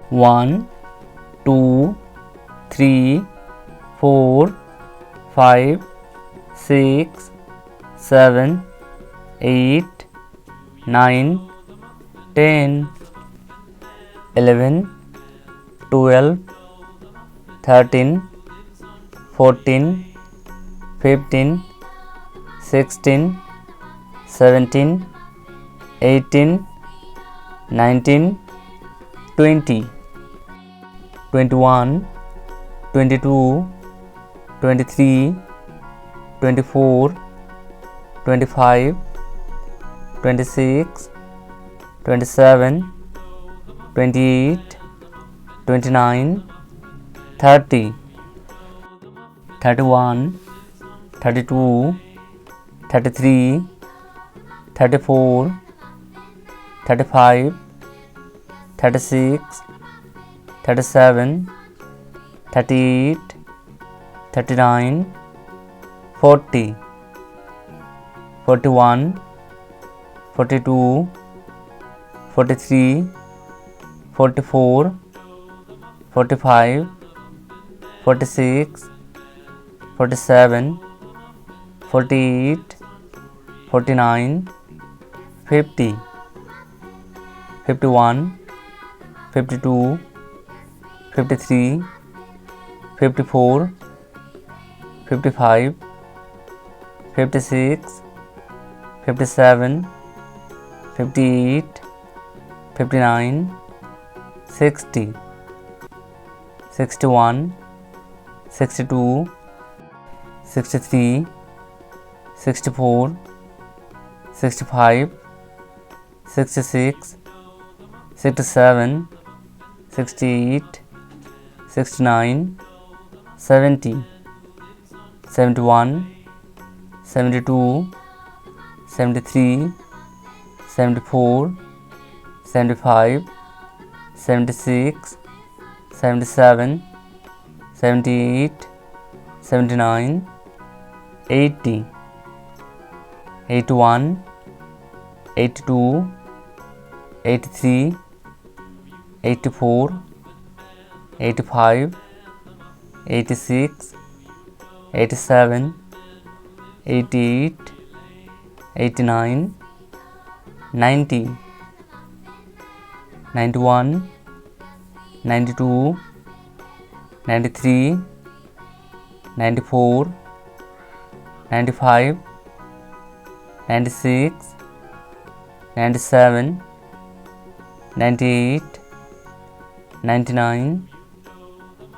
1, 2, 3, 4, 5, 6, 7, 8, 9, 10, 11, 12, 13, 14, 15, 16, 17, 18, 19, 20, 21, 22, 23, 24, 25, 26, 27, 28, 29, 30, 31, 32, 33, 34, 35, 36, 37, 38, 39, 40, 41, 42, 43, 44, 45, 46, 47, 48, 49, 50, 51, 52, 53, 54, 55, 56, 57, 58, 59, 60, 61, 62, 63, 64, 65, 66, 67, 68, 69, 70, 71, 72, 73, 74, 75, 76, 77, 78, 79, 80, 81, 82, 83, 84, 85, 86, 87, 88, 89, 90, 91, 92, 93, 94, 95, 96, 97, 98, 99,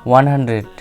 100.